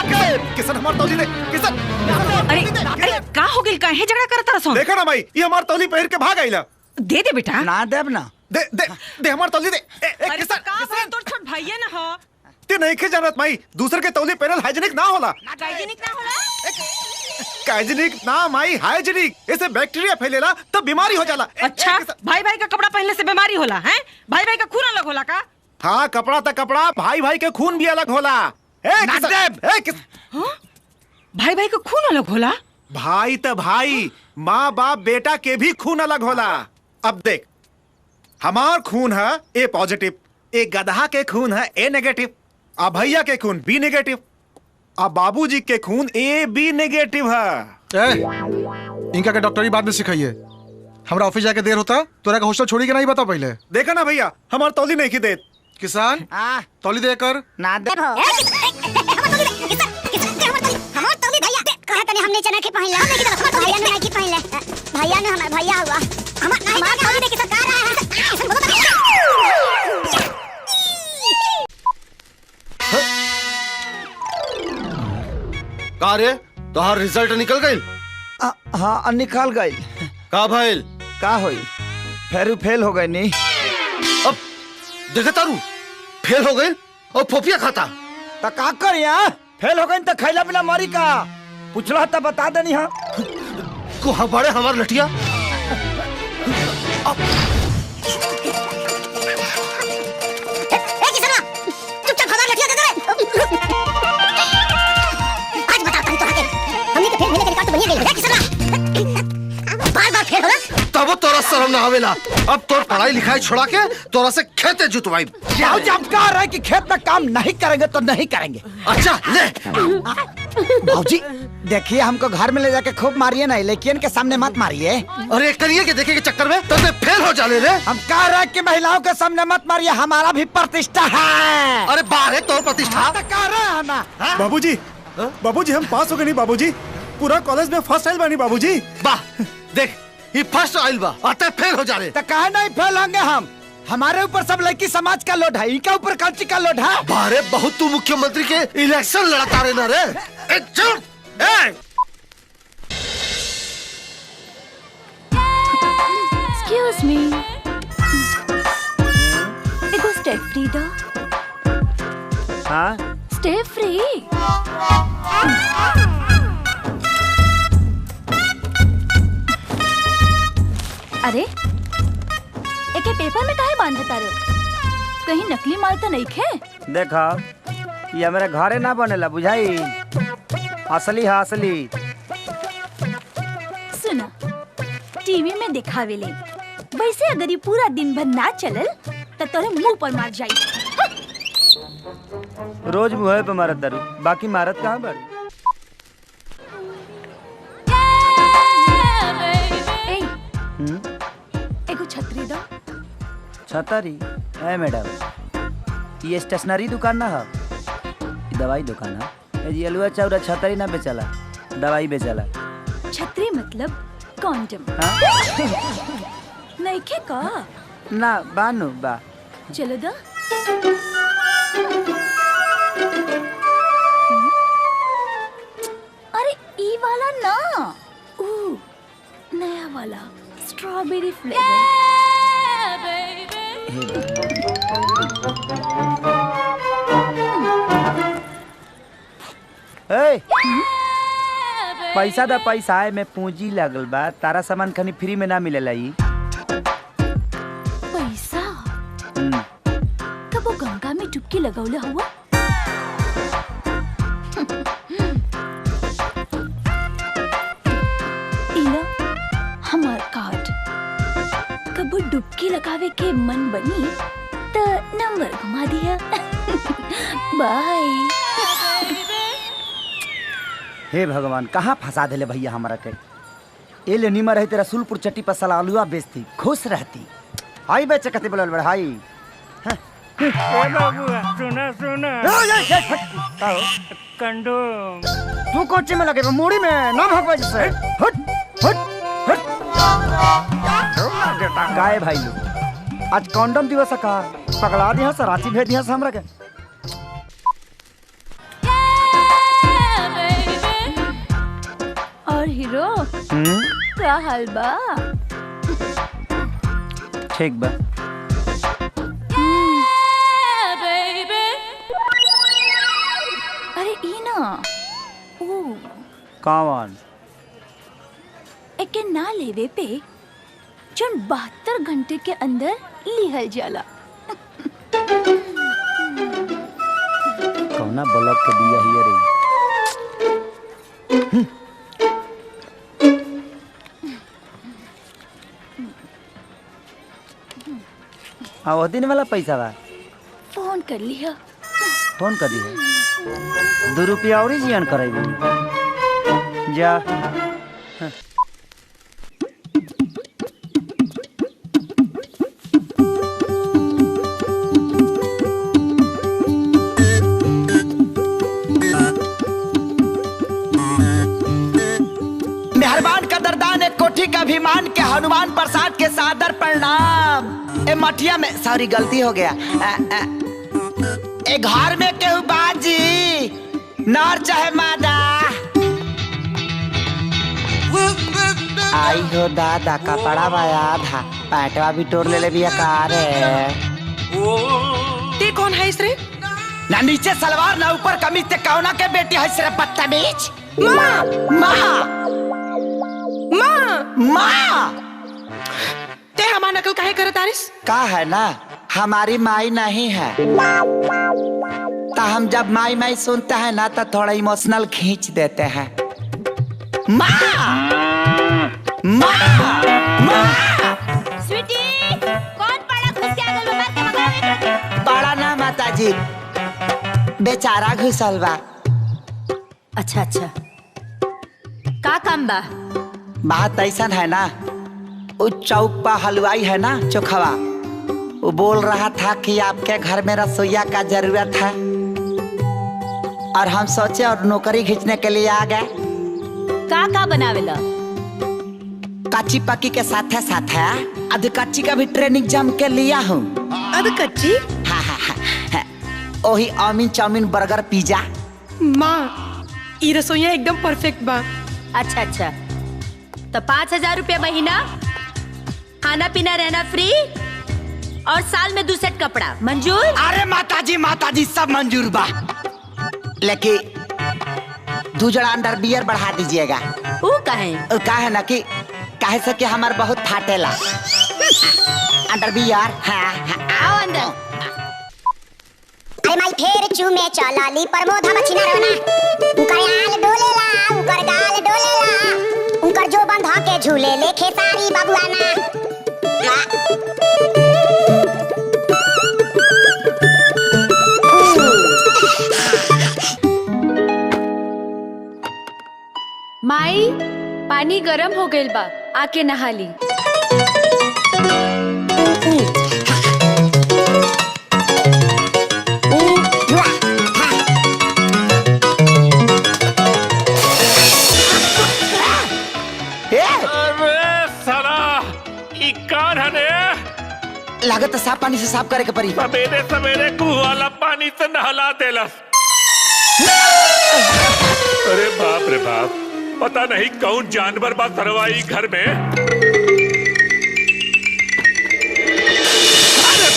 किशन हमार तौली दे किशन। अरे अरे का हो गेल काहे झगड़ा करत रसो? देखा ना भाई ये हमार तौली पहिर के भाग आइला। दे दे बेटा। ना देब ना। दे दे दे हमार तौली दे। अरे किशन का भाई तोर छोट भैया ना हो। ते नहीं के जानत माई दूसरे के तौली पहनल हाइजीनिक ना होला। हाइजीनिक ना होला? हाइजीनिक ना माई हाइजीनिक ऐसे बैक्टीरिया फैलेला तब बीमारी हो जाला। अच्छा भाई भाई का कपड़ा पहनने से बीमारी होला हैं? भाई भाई का खून अलग होला का? हाँ कपड़ा तक कपड़ा भाई भाई के खून भी अलग होला। भाई भाई का खून अलग होला? भाई त भाई माँ बाप बेटा के भी खून अलग होला। अब देख हमार खून है ए पॉजिटिव, एक गधा के खून है ए नेगेटिव, आ भैया के खून बी नेगेटिव, आ बाबूजी के खून ए बी नेगेटिव है। इनका के डॉक्टरी बाद में सिखाइए। हमरा ऑफिस जाके देर होता तोरा का हॉस्टल छोड़ी के नहीं बता पहले। देखा ना भैया हमार तौली नहीं की देत। किसान तौली दे कर ना दे। हमने चना के पहन ले भैया ने की पहन ले भैया ने हमारा भैया हुआ हमारा तौली दे के सरकार का रे तोहार रिजल्ट निकल गइल? हाँ निकाल गई। का भइल? का होई फेरू फेल हो गई नी। अब देखे तारू फेल हो गइल और फोफिया खाता। तो का कर यहाँ फेल हो गई तो खैला पिला मारी का पूछला तो बता देनी। हाँ को हमारे हमार लठिया चुपचाप हमारा लठिया दे दे। आज बताता हूं तोरा के हमनी के फेल भेले के रिकॉर्ड तो बनिए गइल है किसना बार-बार फेल होला तब तोरा शर्म ना आवेला। अब तोर पढ़ाई लिखाई छोड़ा के तोरा से खेते जुतवाई। जाओ जब कह रहा है कि खेत में काम नहीं करेंगे तो नहीं करेंगे। अच्छा ले भाजी देखिए हमको घर में ले जाके खूब मारिए ना लेकिन के सामने मत मारिए। अरे करिए के देखे के चक्कर में तब फेल हो जाने रे। हम कह रहे हैं कि महिलाओं के सामने मत मारिए हमारा भी प्रतिष्ठा है। अरे बाहर है तोर प्रतिष्ठा। तो कह रहे हैं ना बाबूजी बाबूजी हम पास हो गए नहीं बाबूजी, पूरा कॉलेज में फर्स्ट आइल बानी बाबूजी। वाह देख ये फर्स्ट आइल बा अतः फेल हो जाने। तो कहे नहीं फेल होंगे हम, हमारे ऊपर सब लड़की समाज का लोड है, इनका ऊपर कल्ची का लोड है। बारे बहुत तू मुख्यमंत्री के इलेक्शन लड़ता रहे ना रे। चुप Excuse me. एगो स्टेप फ्री दो। हाँ स्टेप फ्री। अरे एके पेपर में काहे बांध देता रे? कहीं नकली माल तो नहीं खे? देखा ये मेरे घरे ना बनेला बुझाई, असली है असली। सुना टीवी में दिखावे ले, वैसे अगर ये पूरा दिन भर ना चलल तो तोरे मुंह पर मार जाई। रोज मुँह पे मारत दारू, बाकी मारत कहाँ बड़ी। एगो छतरी दो। छतरी है मैडम, ये स्टेशनरी दुकान ना है, दवाई दुकान है। ये अलुआ चाउरा छतरी ना बेचला, दवाई बेचला। छतरी मतलब कॉन्डम। नहीं खे का? ना बानू बा। चलो दा। अरे ई वाला ना, नया वाला स्ट्रॉबेरी फ्लेवर। पैसा दा पैसा है में पूंजी लगल बा, तारा सामान खनी फ्री में ना मिलेला। ई पैसा कब वो गंगा में डुबकी लगौले हुआ? इला हमार कार्ड, कब वो डुबकी लगावे के मन बनी तो नंबर घुमा दिया। बाय। हे भगवान कहाँ फंसा देले भैया हमारा के। ए ले नीमा रही तेरा सुलपुर चट्टी पर साला आलूआ बेचती, खुश रहती। हाई बेचे कते बोलल बड़ हाई। सुना सुना कंडोम तू कोचे में लगे मुड़ी में ना भगवा जैसे। हट हट हट गाय भाई लोग आज कंडोम दिवस का पगला दिया सराची भेज दिया हमरा के। का हाल बा? ठीक बा। अरे ई ना ओ कौन? एके ना लेवे पे जन 72 घंटे के अंदर लिहल जाला। कौना बलब के दिया हिया रे? वो दिन वाला पैसा बा? फोन कर लिया। फोन कर दिया। 2 रुपया और जियान कराई जा। मेहरबान कदरदान एक कोठी का अभिमान के हनुमान प्रसाद के सादर प्रणाम। ए मठिया में सॉरी गलती हो गया। ए घर में केहू बाजी नर चाहे मादा। आई हो दादा कपड़ा बाया था पैटवा भी तोड़ ले भी कार है। ते कौन है इस रे? ना नीचे सलवार ना ऊपर कमीज ते कौना के बेटी है सिर्फ बदतमीज। माँ माँ माँ माँ ते हमार नकल काहे करत आरिस? का है ना हमारी माई नहीं है तो हम जब माई माई सुनते हैं ना तो थोड़ा इमोशनल खींच देते हैं। माँ माँ माँ स्वीटी कौन पड़ा घुस के आगल में मार के भगावे? बड़ा ना माता जी बेचारा घुसल बा। अच्छा अच्छा का काम बा? बात ऐसा है ना उस चौक पर हलवाई है ना चोखवा वो बोल रहा था कि आपके घर में रसोईया का जरूरत है और हम सोचे और नौकरी खींचने के लिए आ गए। का बनावेला? कच्ची पक्की के साथ है अध कच्ची का भी ट्रेनिंग जम के लिया हूँ। अद कच्ची? हाँ हाँ हाँ वही चाउमीन चाउमीन बर्गर पिज्जा। माँ ई रसोईया एकदम परफेक्ट बा। अच्छा अच्छा तो 5000 रुपया महीना, खाना पीना रहना फ्री और साल में 2 सेट कपड़ा मंजूर? अरे माताजी सब मंजूर बा लेकिन 2 जोड़ा अंडरवियर बढ़ा दीजिएगा। वो काहे? काहे ना कि काहे से कि हमार बहुत फाटेला अंडरवियर। हाँ आओ अंदर। अरे माई फेर चूमे चलाली प्रमोद हम छिना रहना। उकर आल डोलेला उकर गाल डोलेला उकर जो बंधा के झूले ले खेसारी बाबुआना। माई पानी गरम हो गइल बा आके नहा ली। लागत साफ पानी से साफ करे के पड़ी। सवेरे सवेरे कुआं वाला पानी से नहला देलस। अरे बाप रे बाप पता नहीं कौन जानवर बा सरवाई घर में। अरे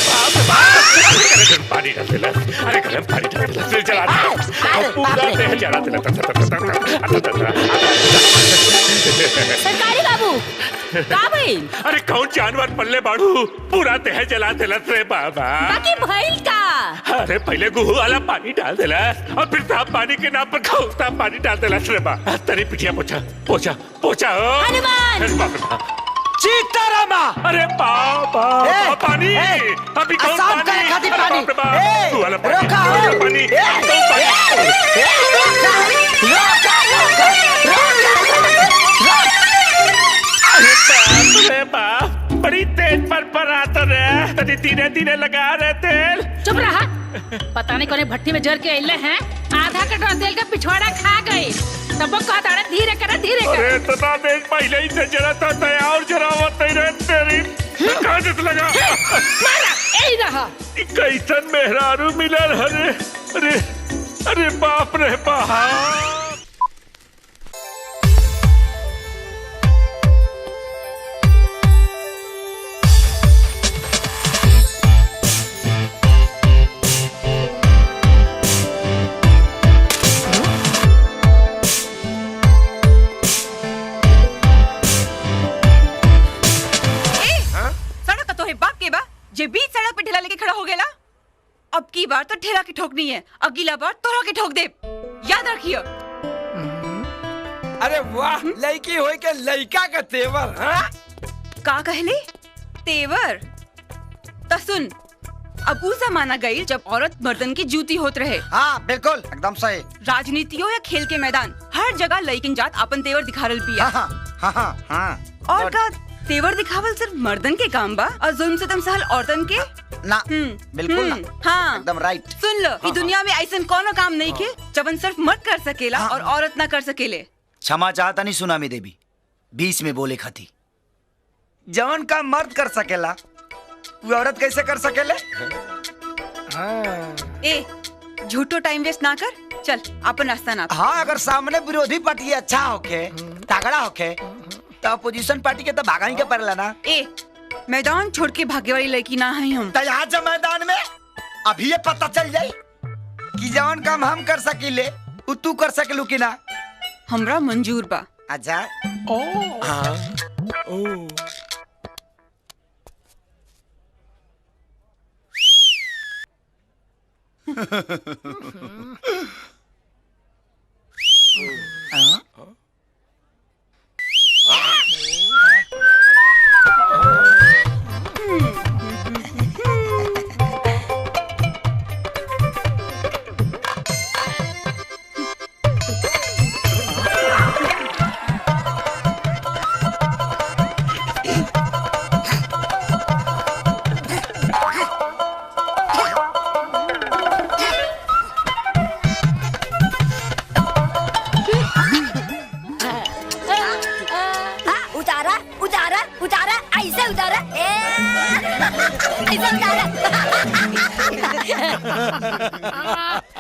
बाप रे बाप गर्म पानी डाल देलस। अरे गर्म पानी डाल देलस फिर जला देलस और पूरा देह जला देलस। सरकारी बाबू का भइल? अरे कौन जानवर पल्ले बाड़ू पूरा देह जला देलस रे बाबा। बाकी भइल का? अरे पहले गुहू वाला पानी डाल देलस और फिर साफ पानी के नाम पर खौफता पानी डाल देलस रे बा। तेरी पिटिया पोछा पोछा पोछा ओ हनुमान। बाप रे बाप। सीतारामा अरे बाबा पानी अभी कौन साफ करे खातिर पानी। गुहू वाला पानी रोका गुहू वाला पानी अरे बाप बड़ी तेज पर आता रे तनी धीरे धीरे लगा रहे तेल। चुप रहा। पता नहीं कोने भट्टी में जर के अइले हैं आधा कटोरा तेल का पिछवाड़ा खा गई। तब कहता है धीरे कर धीरे कर। अरे इतना देर पहले ही से जरा था तया और जरा मत रहे तेरी कहाँ से लगा मारा यही रहा। कैसन मेहरारू मिलल हरे। अरे अरे बाप रे बाप। ढेरा की ठोकनी है, अगला बार तोरा के ठोक दे, याद रखियो। अरे वाह, लड़की होई के लड़का का तेवर। हाँ? का कहले? तेवर? तो सुन, अब उ जमाना गई जब औरत मर्दन की जूती होत रहे। हाँ बिल्कुल एकदम सही। राजनीतियों या खेल के मैदान हर जगह लड़किन जात अपन तेवर दिखारल पिया। और का तेवर दिखावल सिर्फ मर्दन के काम बा और जुल्म से तुम सहल औरतन के ना। बिल्कुल ना। हाँ एकदम राइट। सुन लो, ये दुनिया में ऐसा कोनो काम नहीं के जबन सिर्फ मर्द कर सकेला और औरत ना कर सकेले। क्षमा चाहता नहीं सुनामी देवी, बीच में बोले खाती। जवन काम मर्द कर सकेला वो औरत कैसे कर सकेले? ए झूठो टाइम वेस्ट ना कर, चल अपन रास्ता ना। हाँ, अगर सामने विरोधी पार्टी अच्छा होके, तगड़ा होके, तो अपोजिशन पार्टी के तो भागा ही के पड़ेला ना। ए मैदान छोड़ के भागे वाली लड़की ना है हम। तो यहाँ जब मैदान में अभी ये पता चल जाये कि जवन काम हम कर सकीले वो तू कर सकेलू कि ना? हमरा मंजूर बा। अच्छा।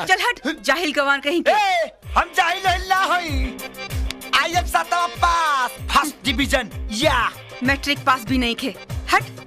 चल हट, जाहिल गवार कहीं के। हम जाहिल ना होई। आई एम सातवा पास, फर्स्ट डिवीजन। या मैट्रिक पास भी नहीं खे। हट।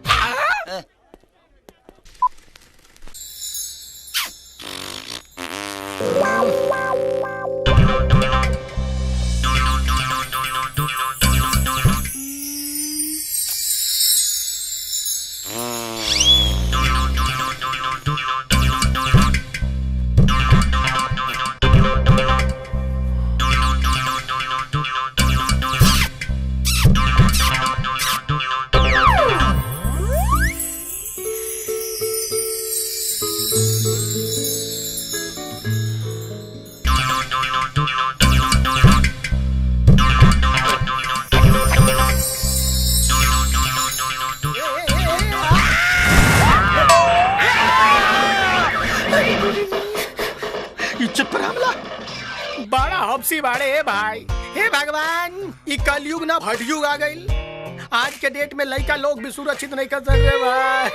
बड़ा हफ्सी बाड़े है भाई। हे भगवान, ये कलयुग ना भटयुग आ गई। आज के डेट में लड़का लोग भी सुरक्षित नहीं कर सक रहे भाई।